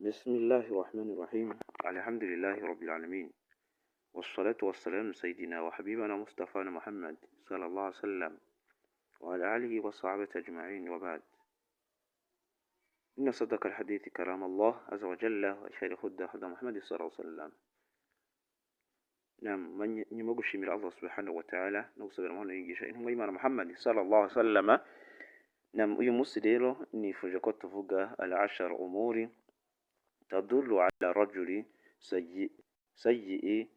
بسم الله الرحمن الرحيم الحمد لله رب العالمين والصلاة والسلام سيدنا وحبيبنا مصطفى محمد صلى الله عليه وسلم وعلى آله وصحبه أجمعين وبعد. إن صدق الحديث كلام الله عز وجل وخير هدى محمد صلى الله عليه وسلم. نعم من يمغشي من الله سبحانه وتعالى نوصل من يجيش إنه إيمان محمد صلى الله عليه وسلم. نعم يمسديرو نيفوجا كتفوغا العشر أمور تدل على رجل سيء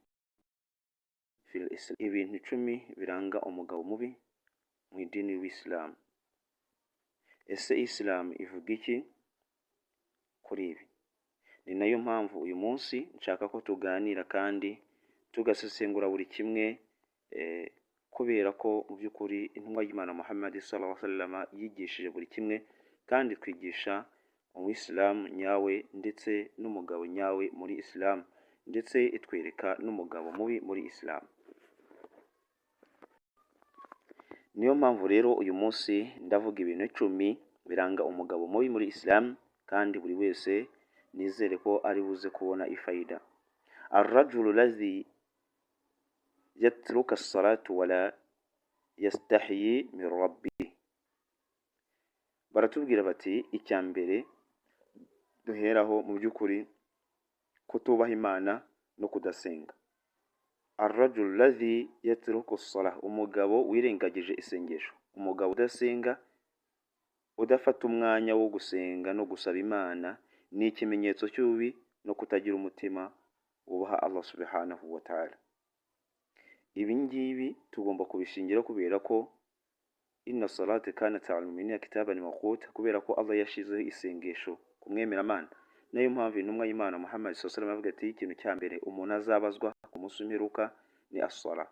في الإسلام. ibintu 10 biranga umugabo mubi mu idini y'Islam. Ese Islam ivuga iki kuri ibi? Ni nayo mpamvu uyu munsi nshaka ko tuganira kandi tugasesengura buri kimwe kubera ko mu by'ukuri intumwa y'Imana Muhammad sallallahu alaihi wasallam yigishije buri kimwe kandi twigisha Islam nyawe ndetse n'umugabo nyawe muri Islam ndetse itwereka n'umugabo mubi muri Islam. Niyo mpamvu rero uyu munsi ndavuga ibintu 10 biranga umugabo mubi muri Islam kandi buri wese nizere ko ari buze kubona ifaida. Ar-rajulu ladhi yatruka as-salatu wala yastahyi min rabbih. Baratubwira bati icyambere duheraho mu by'ukuri kutubaha Imana no kudasenga. Ar-rajul ladhi yatruku as-salah, umugabo wirengagije isengesho, umugabo udasenga, udafata umwanya wo gusenga no gusaba Imana, ni ikimenyetso cy'ubi no kutagira umutima wubaha Allah subhanahu wa ta'ala. Ibi ngibi tugomba kubishingira kubera ko inna salata kanat 'ala al-mu'minina kitaban mawquta, kubera ko Allah yashizeho isengesho kumwemera Imana. Nayo mpamvu intumwa y'Imana Muhammad sallallahu alaihi wasallam avuga ati ikintu cya mbere umuntu azabazwa ku munsi w'imperuka ni as-salah.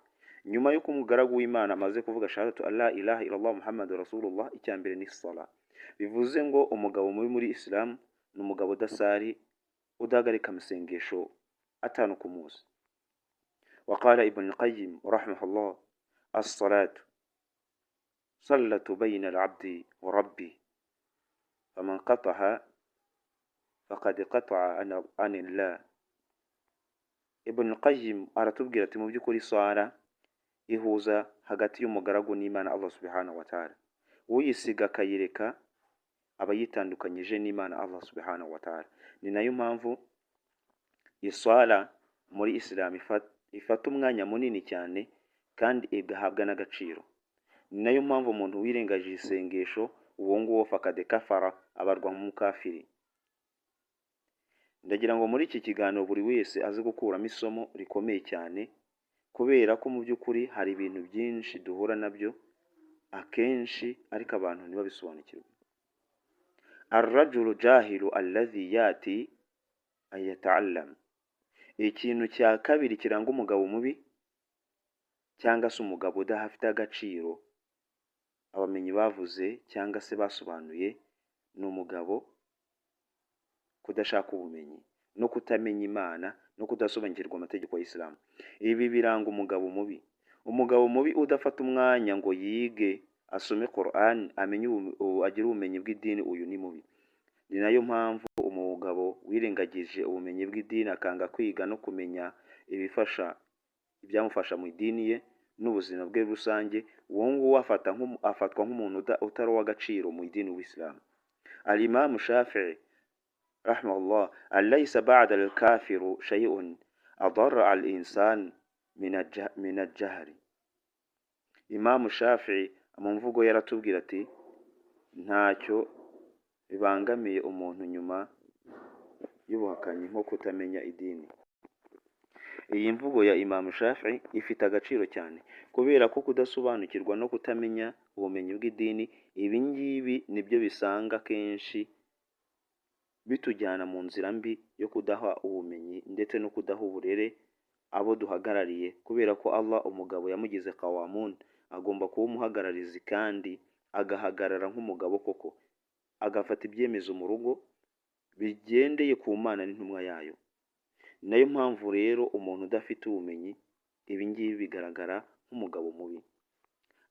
Nyuma yuko umugaragu w'Imana amaze kuvuga shahadatu alla ilaha illallah muhammadur rasulullah, icya mbere ni salah. Bivuze ngo umugabo muri Islam ni umugabo udasari, udahagarika amasengesho atanu ku munsi. وقال ابن القيم رحمه الله الصلاة صلة بين العبد وربه فمن قطعها فقد قطع عن الله. Ibn al-Qayyim aratubwira ati mu by'ukuri sala ihuza hagati y'umugaragu n'Imana Allah subhanahu wa ta'ala. Uyisiga akayireka aba yitandukanyije n'Imana Allah subhanahu wa ta'ala. Ni nayo mpamvu isala muri Islam ifata umwanya munini cyane kandi igahabwa n'agaciro. Ni nayo mpamvu umuntu wirengagije isengesho uwo nguwo fakade kafara abarwa nk'umukafiri. Ndagira ngo muri iki kiganiro buri wese aze gukuramo isomo rikomeye cyane, kubera ko mu by'ukuri hari ibintu byinshi duhura nabyo akenshi ariko abantu ntibabisobanukirwe. Ar-rajulu jahilu alladhi yati ayata'allam. Ikintu cya kabiri kiranga umugabo mubi cyangwa se umugabo udafite agaciro abamenyi bavuze cyangwa se basobanuye ni umugabo kudashaka ubumenyi no kutamenya Imana no kudasobanukirwa amategeko ya Islam. Ibi biranga umugabo mubi. Umugabo mubi udafata umwanya ngo yige asome Quran amenye agira ubumenyi bw'idini, uyu ni mubi. Ni nayo mpamvu umugabo wirengagije ubumenyi bw'idini akanga kwiga no kumenya ibyamufasha mu idini ye n'ubuzima bwe rusange, uwo nguwo afatwa nk'umuntu utari uw'agaciro mu idini y'Islam. Al-Imam Shafi'i rahimahullah alaysa ba'da al-kafiru shay'un adarra al-insan min al-jahl. Imam Shafi'i mu mvugo yaratubwira ati ntacyo bibangamiye umuntu nyuma y'ubuhakanyi nko kutamenya idini. Iyi mvugo ya Imam Shafi'i ifite agaciro cyane kubera ko kudasobanukirwa no kutamenya ubumenyi bw'idini, ibi ngibi nibyo bisanga kenshi bitujyana mu nzira mbi yo kudaha ubumenyi ndetse no kudaha uburere abo duhagarariye, kubera ko Allah umugabo yamugize qawamun, agomba kuba umuhagararizi kandi agahagarara nk'umugabo koko, agafata ibyemezo mu rugo bigendeye ku Mana n'intumwa yayo. Nayo mpamvu rero umuntu udafite ubumenyi ibi ngibi bigaragara nk'umugabo mubi.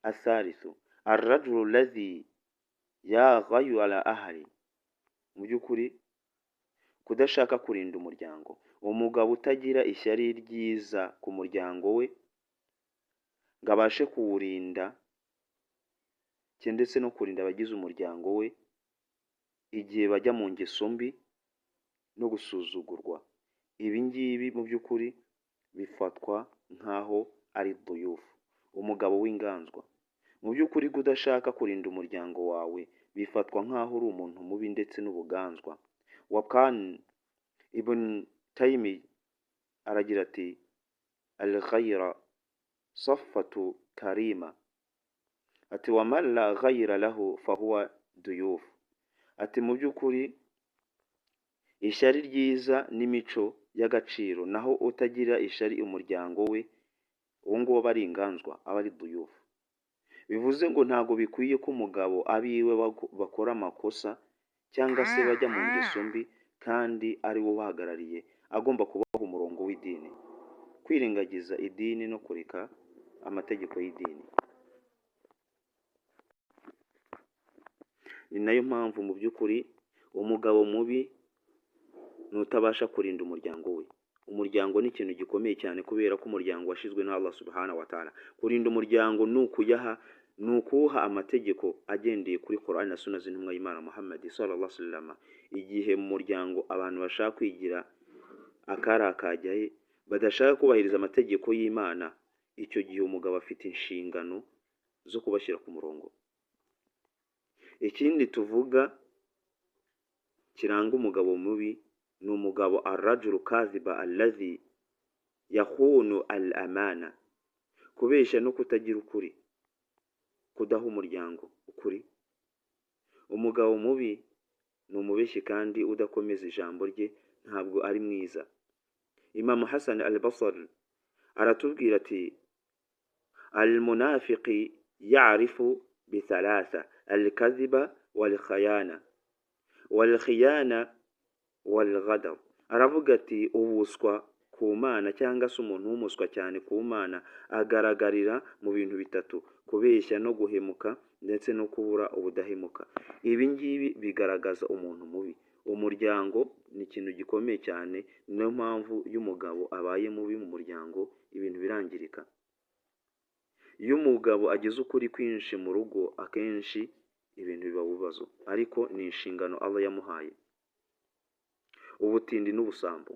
Asarisu ar-rajulu ladhi yaghayu ala ahli. Mu by'ukuri kudashaka kurinda umuryango. Umugabo utagira ishyari ryiza ku muryango we ngo abashe kuwurinda ndetse no kurinda abagize umuryango we igihe bajya mu ngeso mbi no gusuzugurwa. Ibi ngibi mu by'ukuri bifatwa nk'aho ari duyufu, umugabo w'inganzwa. Mu by'ukuri kudashaka kurinda umuryango wawe bifatwa nk'aho uri umuntu mubi ndetse n'ubuganzwa. Wakan ibn Taymi aragira ati al-ghayra saffatu karima, ati wa man la ghayra lahu fahuwa duyuf. Ati mu by'ukuri ishyari ryiza n'imico y'agaciro, naho utagira ishyari umuryango we uwo nguwo aba ari inganzwa, aba ari duyufu. Bivuze ngo ntabwo bikwiye ko umugabo abiwe bakora amakosa cyangwa se bajya mu ngeso mbi kandi ari we ubahagarariye, agomba kubaha umurongo w'idini, kwirengagiza idini no kureka amategeko y'idini. Ni nayo mpamvu mu by'ukuri umugabo mubi nutabasha kurinda umuryango we. Umuryango ni ikintu gikomeye cyane kubera ko umuryango washizwe na Allah subhanahu wa ta'ala. Kurinda umuryango ni ukuwuha amategeko agendeye kuri Qur'an na Sunna z'intumwa y'Imana Muhammad sallallahu alaihi wasallam. Igihe mu muryango abantu bashaka kwigira akari akajyaye, badashaka kubahiriza amategeko y'Imana, icyo gihe umugabo afite inshingano zo kubashyira ku murongo. Ikindi tuvuga kiranga umugabo mubi ni umugabo arrajulu kaziba allazi yakhunu al-amana, kubeshya no kutagira ukuri, kudaha umuryango ukuri. Umugabo mubi ni umubeshyi kandi udakomeza ijambo rye, ntabwo ari mwiza. Imam Hassan al-Basri aratubwira ati al-munafiqi ya'rifu bi thalatha al-kadhiba wal-khayana wal-khiyana wal-ghadar. Aravuga ati ubuswa ku Mana cyangwa se umuntu w'umuswa cyane ku Mana agaragarira mu bintu bitatu: kubeshya no guhemuka ndetse no kubura ubudahemuka. Ibi ngibi bigaragaza umuntu mubi. Umuryango ni ikintu gikomeye cyane, niyo mpamvu iyo umugabo abaye mubi mu muryango ibintu birangirika. Iyo umugabo agize ukuri kwinshi mu rugo, akenshi ibintu biba bibazo, ariko ni inshingano Allah yamuhaye. Ubutindi n'ubusambo,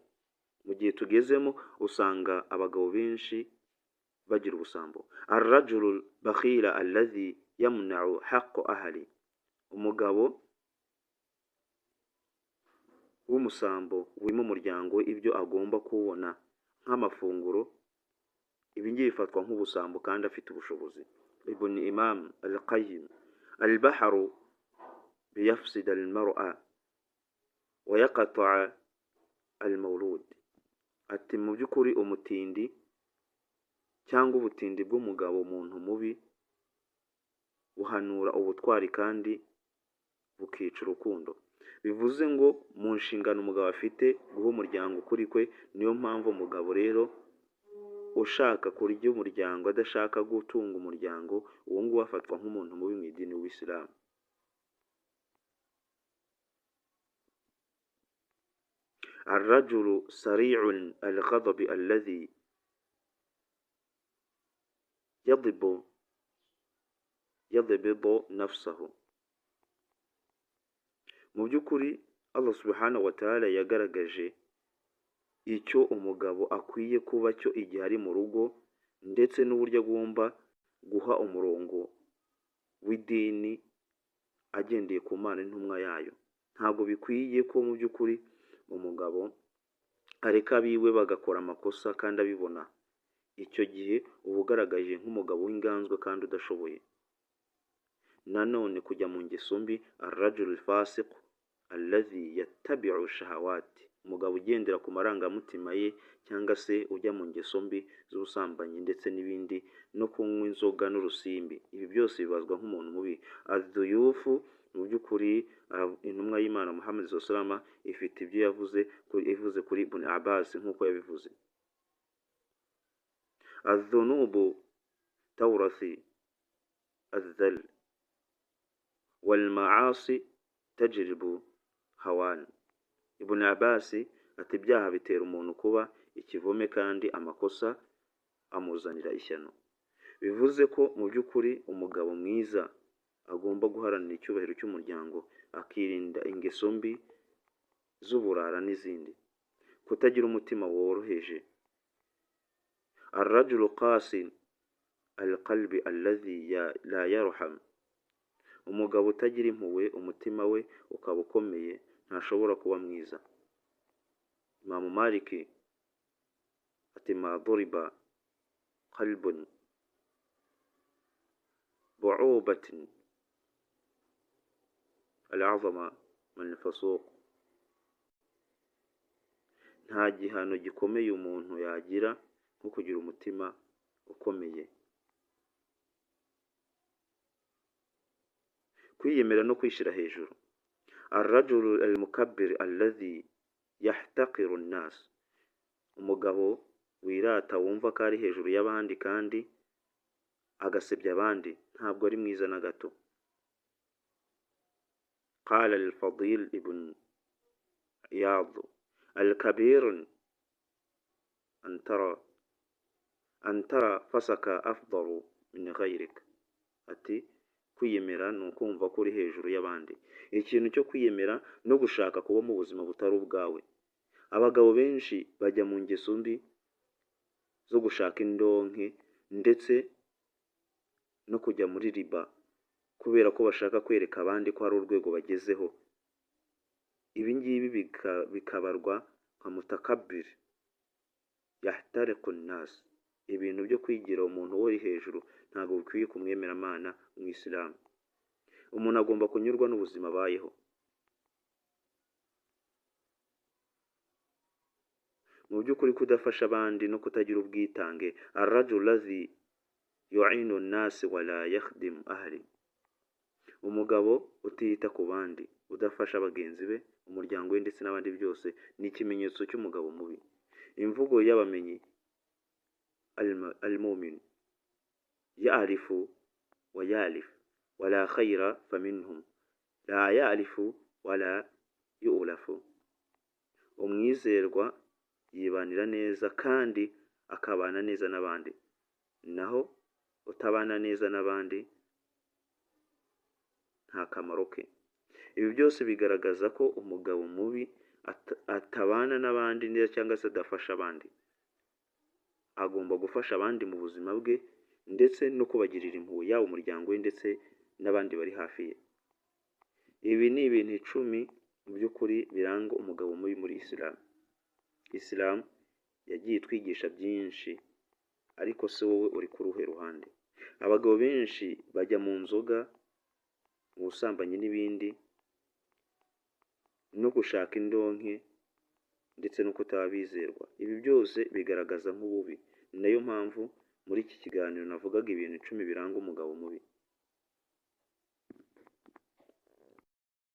mu gihe tugezemo usanga abagabo benshi bagira ubusambo. Ar-rajulu bakhila allazi yamna'u haqqa ahli, umugabo w'umusambo wima umuryango ibyo agomba kubona nk'amafunguro. Ibi ngibi bifatwa nk'ubusambo kandi afite ubushobozi. Ibn Imam al-Qayyim al-bahru biyafsida al-mar'a wa yaqta'a al-mawlud. Ati mu by'ukuri umutindi cyangwa ubutindi bw'umugabo umuntu mubi buhanura ubutwari kandi bukica urukundo. Bivuze ngo mu nshingano umugabo afite guha umuryango ukuri kwe. Niyo mpamvu umugabo rero ushaka kurya umuryango, adashaka gutunga umuryango, uwo nguwo afatwa nk'umuntu mubi mu idini w'Isilamu. Ar-rajulu sari'un al-ghadabi alladhi yadbidu nafsahu. Mu by'ukuri Allah subhanahu wa ta'ala yagaragaje icyo umugabo akwiye kuba cyo igihe ari mu rugo, ndetse n'uburyo agomba guha umurongo w'idini agendeye ku Mana n'intumwa yayo. Ntabwo bikwiye ko mu by'ukuri umugabo areka abiwe bagakora amakosa kandi abibona. Icyo gihe uba ugaragaje nk'umugabo w'inganzwa kandi udashoboye. Nanone kujya mu ngeso mbi, ar-rajulu al-fasiq allazi yattabi'u shahawati, umugabo ugendera ku marangamutima ye cyangwa se ujya mu ngeso mbi z'ubusambanyi ndetse n'ibindi, no kunywa inzoga n'urusimbi. Ibi byose bibazwa nk'umuntu mubi. Ad-duyufu mu by'ukuri intumwa y'Imana Muhammad sallallahu alaihi wasallam ifite ibyo yavuze kuri Ibn Abbas nk'uko yabivuze. Az-zunubu tawrasi az-zal wal ma'asi tajribu hawan. Ibn Abbas ati ibyaha bitera umuntu kuba ikivume kandi amakosa amuzanira ishyano. Bivuze ko mu by'ukuri umugabo mwiza agomba guharanira icyubahiro cy'umuryango, akirinda ingeso mbi z'uburara n'izindi, kutagira umutima woroheje. Ar-rajulu qasi al-qalbi alladhi la yarham. Umugabo utagira impuhwe, umutima we ukaba ukomeye, ntashobora kuba mwiza. Imam Malik ati ma duriba qalbun bu'ubatin al-'azama min al-fusuq. Nta gihano gikomeye umuntu yagira nko kugira umutima ukomeye. Kwiyemera no kwishira hejuru. Ar-rajulu al-mukabbir alladhi yahtaqiru an-nas. Umugabo wirata wumva ko ari hejuru y'abandi kandi agasebya abandi, ntabwo ari mwiza na gato. Qala al-Fadil ibn Iyad al-kabir an tara fasaka afdalu min ghayrik. Ati kwiyemera ni ukumva ko uri hejuru y'abandi. Ikintu cyo kwiyemera no gushaka kuba mu buzima butari ubwawe. Abagabo benshi bajya mu ngeso mbi zo gushaka indonke ndetse no kujya muri riba kubera ko bashaka kwereka abandi ko hari urwego bagezeho. Ibi ngibi bikabarwa nka mutakabbir yahtariqu an-nas. Ibintu byo kwigira umuntu uri hejuru ntabwo bikwiye kumwemeramana mu Islam. Umuntu agomba kunyurwa n'ubuzima abayeho. Mu by'ukuri kudafasha abandi no kutagira ubwitange. Ar-rajulu alladhi yu'inu an-nas wa la yakhdim ahli. Umugabo utita ku bandi, udafasha bagenzi be, umuryango we ndetse n'abandi byose, ni ikimenyetso cy'umugabo mubi. Imvugo y'abamenyi al-mu'min ya'rifu wa ya'lif wa la khayra faminhum la ya'rifu wa la yu'lafu. Umwizerwa yibanira neza kandi akabana neza n'abandi, naho utabana neza n'abandi nta kamaro ke. Ibi byose bigaragaza ko umugabo mubi atabana n'abandi neza cyangwa se adafasha abandi. Agomba gufasha abandi mu buzima bwe ndetse no kubagirira impuhwe, yaba umuryango we ndetse n'abandi bari hafi ye. Ibi ni ibintu 10 mu by'ukuri biranga umugabo mubi muri Islam. Islam yagiye twigisha byinshi, ariko se wowe uri ku ruhe ruhande? Abagabo benshi bajya mu nzoga, mu busambanyi n'ibindi, no gushaka indonke ndetse no kutabizerwa. Ibi byose bigaragaza nk'ububi. Ni nayo mpamvu muri iki kiganiro navugaga ibintu 10 biranga umugabo mubi.